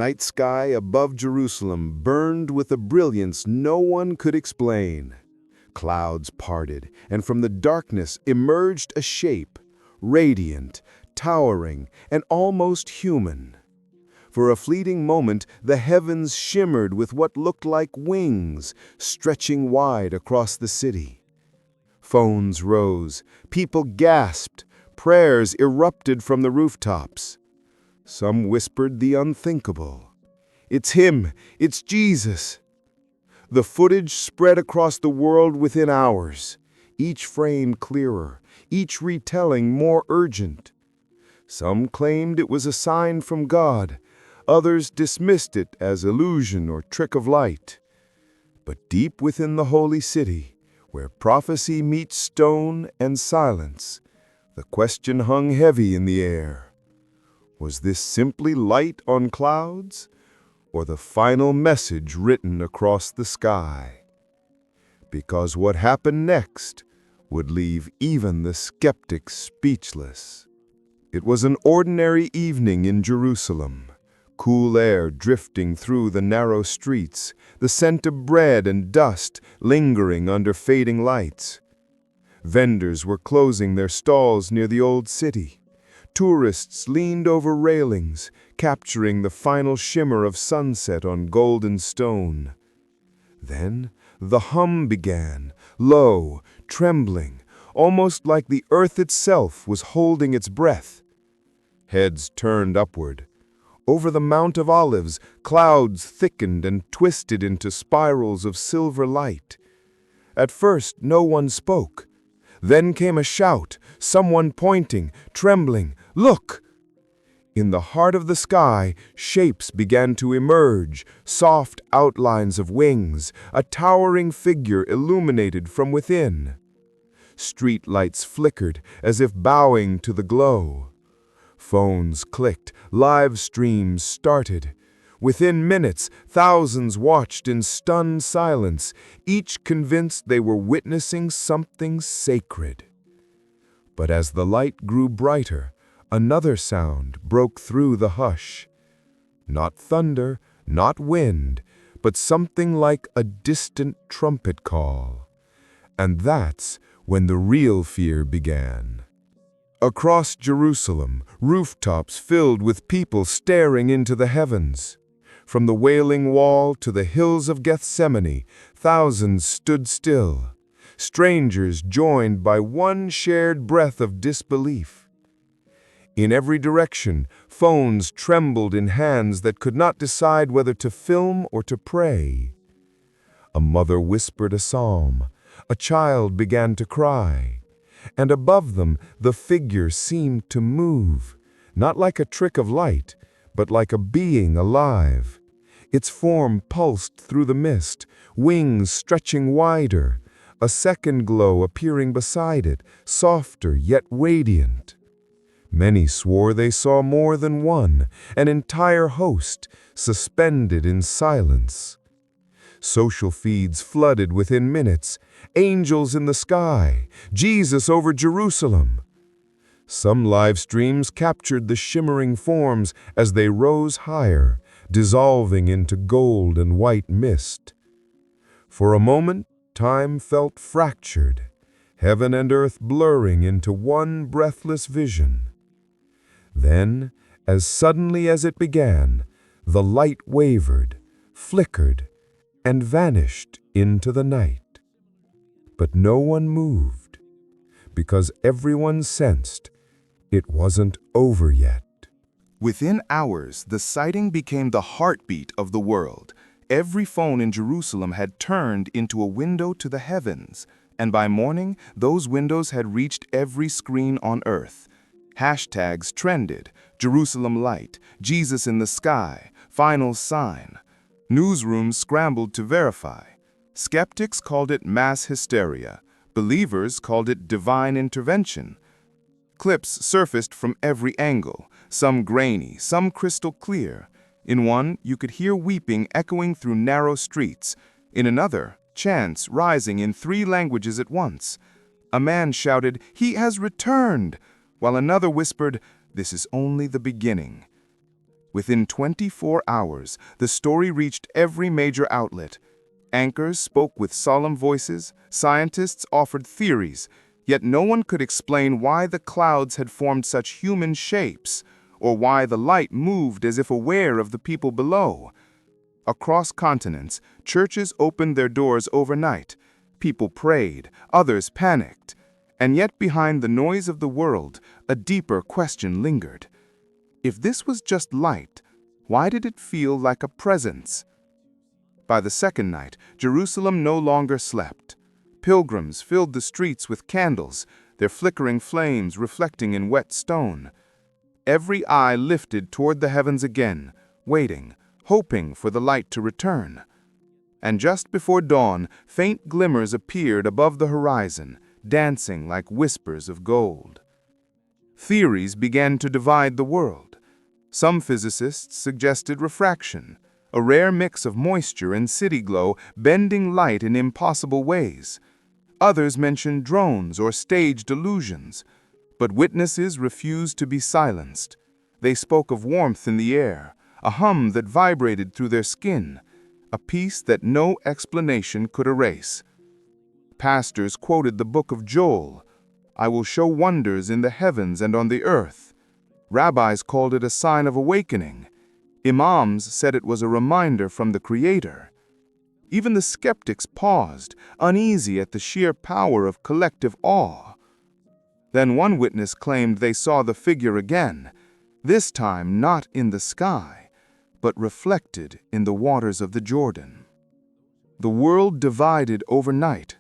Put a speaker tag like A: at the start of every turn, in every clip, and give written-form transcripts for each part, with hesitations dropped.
A: night sky above Jerusalem burned with a brilliance no one could explain. Clouds parted, and from the darkness emerged a shape, radiant, towering, and almost human. For a fleeting moment, the heavens shimmered with what looked like wings, stretching wide across the city. Phones rose, people gasped, prayers erupted from the rooftops. Some whispered the unthinkable. "It's him! It's Jesus!" The footage spread across the world within hours, each frame clearer, each retelling more urgent. Some claimed it was a sign from God, others dismissed it as illusion or trick of light. But deep within the holy city, where prophecy meets stone and silence, the question hung heavy in the air. Was this simply light on clouds, or the final message written across the sky? Because what happened next would leave even the skeptics speechless. It was an ordinary evening in Jerusalem. Cool air drifting through the narrow streets, the scent of bread and dust lingering under fading lights. Vendors were closing their stalls near the old city. Tourists leaned over railings, capturing the final shimmer of sunset on golden stone. Then the hum began, low, trembling, almost like the earth itself was holding its breath. Heads turned upward. Over the Mount of Olives, clouds thickened and twisted into spirals of silver light. At first, no one spoke. Then came a shout, someone pointing, trembling, "Look!" In the heart of the sky, shapes began to emerge, soft outlines of wings, a towering figure illuminated from within. Street lights flickered as if bowing to the glow. Phones clicked, live streams started. Within minutes, thousands watched in stunned silence, each convinced they were witnessing something sacred. But as the light grew brighter, another sound broke through the hush. Not thunder, not wind, but something like a distant trumpet call. And that's when the real fear began. Across Jerusalem, rooftops filled with people staring into the heavens. From the Wailing Wall to the hills of Gethsemane, thousands stood still, strangers joined by one shared breath of disbelief. In every direction, phones trembled in hands that could not decide whether to film or to pray. A mother whispered a psalm, a child began to cry, and above them the figure seemed to move, not like a trick of light, but like a being alive. Its form pulsed through the mist, wings stretching wider, a second glow appearing beside it, softer yet radiant. Many swore they saw more than one, an entire host, suspended in silence. Social feeds flooded within minutes, angels in the sky, Jesus over Jerusalem. Some live streams captured the shimmering forms as they rose higher, dissolving into gold and white mist. For a moment, time felt fractured, heaven and earth blurring into one breathless vision. Then, as suddenly as it began, the light wavered, flickered, and vanished into the night. But no one moved, because everyone sensed it wasn't over yet.
B: Within hours, the sighting became the heartbeat of the world. Every phone in Jerusalem had turned into a window to the heavens, and by morning, those windows had reached every screen on earth. Hashtags trended: Jerusalem light, Jesus in the sky, final sign. Newsrooms scrambled to verify. Skeptics called it mass hysteria. Believers called it divine intervention. Clips surfaced from every angle, some grainy, some crystal clear. In one, you could hear weeping echoing through narrow streets. In another, chants rising in 3 languages at once. A man shouted, "He has returned," while another whispered, "This is only the beginning." Within 24 hours, the story reached every major outlet. Anchors spoke with solemn voices, scientists offered theories, yet no one could explain why the clouds had formed such human shapes, or why the light moved as if aware of the people below. Across continents, churches opened their doors overnight. People prayed, others panicked. And yet behind the noise of the world, a deeper question lingered. If this was just light, why did it feel like a presence? By the second night, Jerusalem no longer slept. Pilgrims filled the streets with candles, their flickering flames reflecting in wet stone. Every eye lifted toward the heavens again, waiting, hoping for the light to return. And just before dawn, faint glimmers appeared above the horizon, dancing like whispers of gold. Theories began to divide the world. Some physicists suggested refraction, a rare mix of moisture and city glow bending light in impossible ways. Others mentioned drones or staged illusions, but witnesses refused to be silenced. They spoke of warmth in the air, a hum that vibrated through their skin, a peace that no explanation could erase. Pastors quoted the book of Joel, "I will show wonders in the heavens and on the earth." Rabbis called it a sign of awakening. Imams said it was a reminder from the Creator. Even the skeptics paused, uneasy at the sheer power of collective awe. Then one witness claimed they saw the figure again, this time not in the sky, but reflected in the waters of the Jordan. The world divided overnight.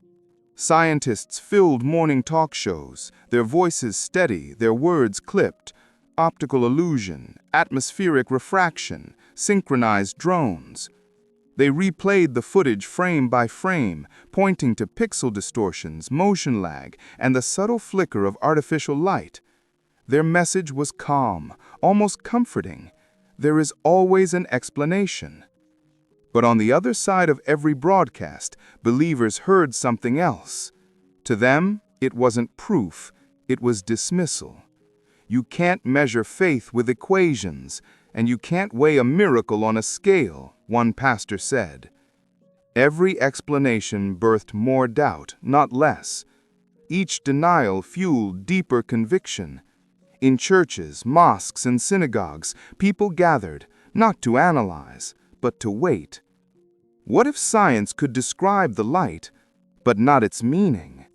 B: Scientists filled morning talk shows, their voices steady, their words clipped. Optical illusion, atmospheric refraction, synchronized drones. They replayed the footage frame by frame, pointing to pixel distortions, motion lag, and the subtle flicker of artificial light. Their message was calm, almost comforting. There is always an explanation. But on the other side of every broadcast, believers heard something else. To them, it wasn't proof, it was dismissal. You can't measure faith with equations, and you can't weigh a miracle on a scale, one pastor said. Every explanation birthed more doubt, not less. Each denial fueled deeper conviction. In churches, mosques, and synagogues, people gathered, not to analyze, but to wait. What if science could describe the light, but not its meaning?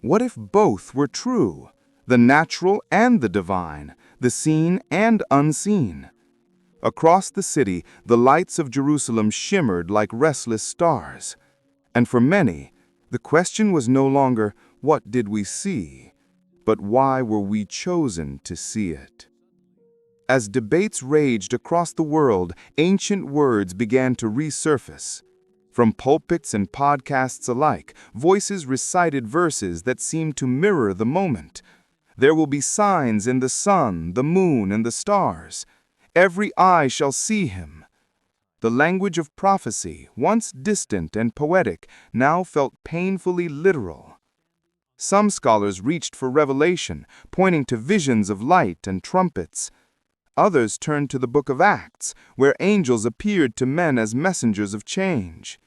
B: What if both were true, the natural and the divine, the seen and unseen? Across the city, the lights of Jerusalem shimmered like restless stars. And for many, the question was no longer, what did we see? But why were we chosen to see it? As debates raged across the world, ancient words began to resurface. From pulpits and podcasts alike, voices recited verses that seemed to mirror the moment. There will be signs in the sun, the moon, and the stars. Every eye shall see him. The language of prophecy, once distant and poetic, now felt painfully literal. Some scholars reached for revelation, pointing to visions of light and trumpets. Others turned to the book of Acts, where angels appeared to men as messengers of change.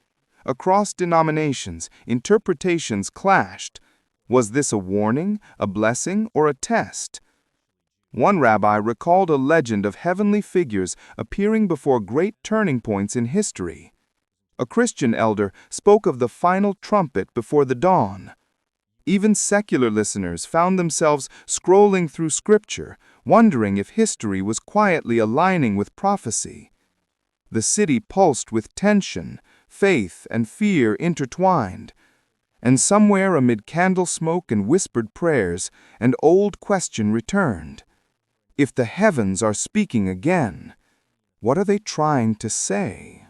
B: Across denominations, interpretations clashed. Was this a warning, a blessing, or a test? One rabbi recalled a legend of heavenly figures appearing before great turning points in history. A Christian elder spoke of the final trumpet before the dawn. Even secular listeners found themselves scrolling through scripture, wondering if history was quietly aligning with prophecy. The city pulsed with tension, faith and fear intertwined. And somewhere amid candle smoke and whispered prayers, an old question returned. If the heavens are speaking again, what are they trying to say?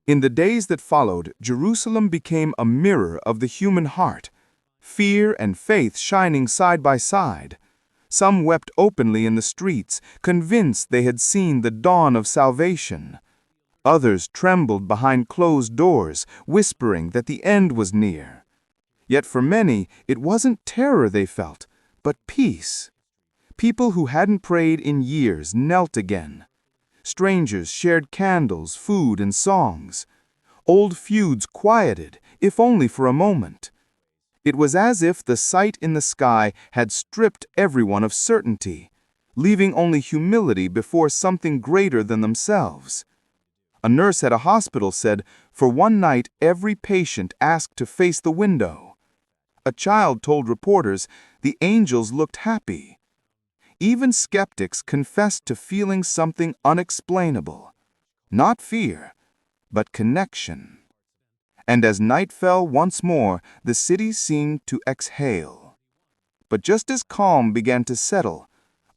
B: In the days that followed, Jerusalem became a mirror of the human heart, fear and faith shining side by side. Some wept openly in the streets, convinced they had seen the dawn of salvation. Others trembled behind closed doors, whispering that the end was near. Yet for many, it wasn't terror they felt, but peace. People who hadn't prayed in years knelt again. Strangers shared candles, food, and songs. Old feuds quieted, if only for a moment. It was as if the sight in the sky had stripped everyone of certainty, leaving only humility before something greater than themselves. A nurse at a hospital said, for one night every patient asked to face the window. A child told reporters the angels looked happy. Even skeptics confessed to feeling something unexplainable. Not fear, but connection. And as night fell once more, the city seemed to exhale. But just as calm began to settle,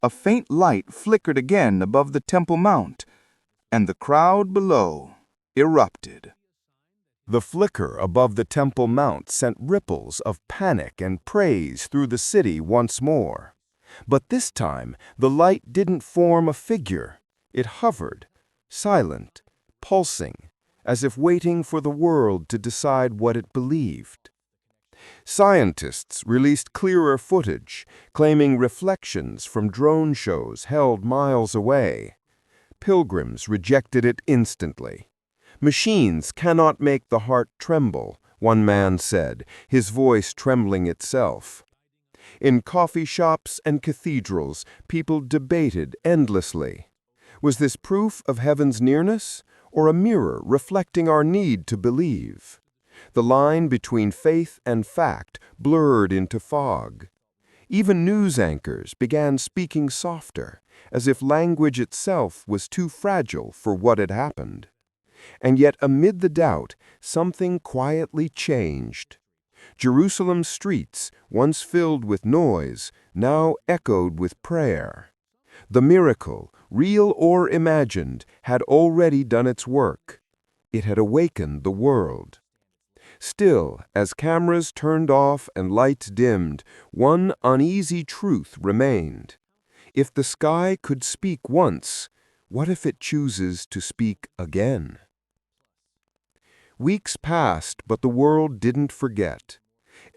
B: a faint light flickered again above the Temple Mount, and the crowd below erupted.
A: The flicker above the Temple Mount sent ripples of panic and praise through the city once more. But this time, the light didn't form a figure. It hovered, silent, pulsing, as if waiting for the world to decide what it believed. Scientists released clearer footage, claiming reflections from drone shows held miles away. Pilgrims rejected it instantly. Machines cannot make the heart tremble, one man said, his voice trembling itself. In coffee shops and cathedrals, people debated endlessly. Was this proof of heaven's nearness, or a mirror reflecting our need to believe? The line between faith and fact blurred into fog. Even news anchors began speaking softer, as if language itself was too fragile for what had happened. And yet amid the doubt, something quietly changed. Jerusalem's streets, once filled with noise, now echoed with prayer. The miracle, real or imagined, had already done its work. It had awakened the world. Still, as cameras turned off and lights dimmed, one uneasy truth remained. If the sky could speak once, what if it chooses to speak again? Weeks passed, but the world didn't forget.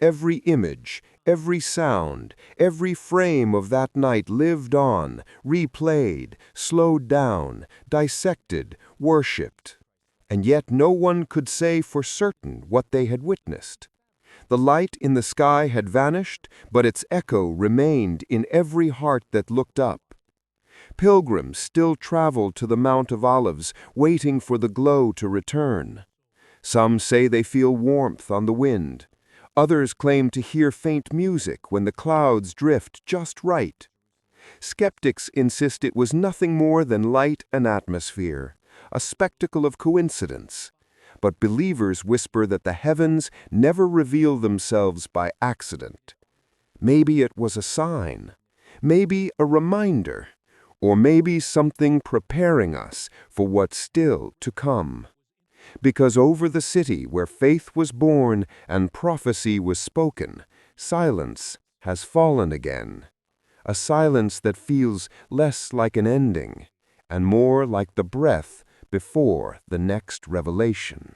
A: Every image, every sound, every frame of that night lived on, replayed, slowed down, dissected, worshipped. And yet no one could say for certain what they had witnessed. The light in the sky had vanished, but its echo remained in every heart that looked up. Pilgrims still traveled to the Mount of Olives, waiting for the glow to return. Some say they feel warmth on the wind. Others claim to hear faint music when the clouds drift just right. Skeptics insist it was nothing more than light and atmosphere, a spectacle of coincidence. But believers whisper that the heavens never reveal themselves by accident. Maybe it was a sign, maybe a reminder, or maybe something preparing us for what's still to come. Because over the city where faith was born and prophecy was spoken, silence has fallen again. A silence that feels less like an ending and more like the breath before the next revelation.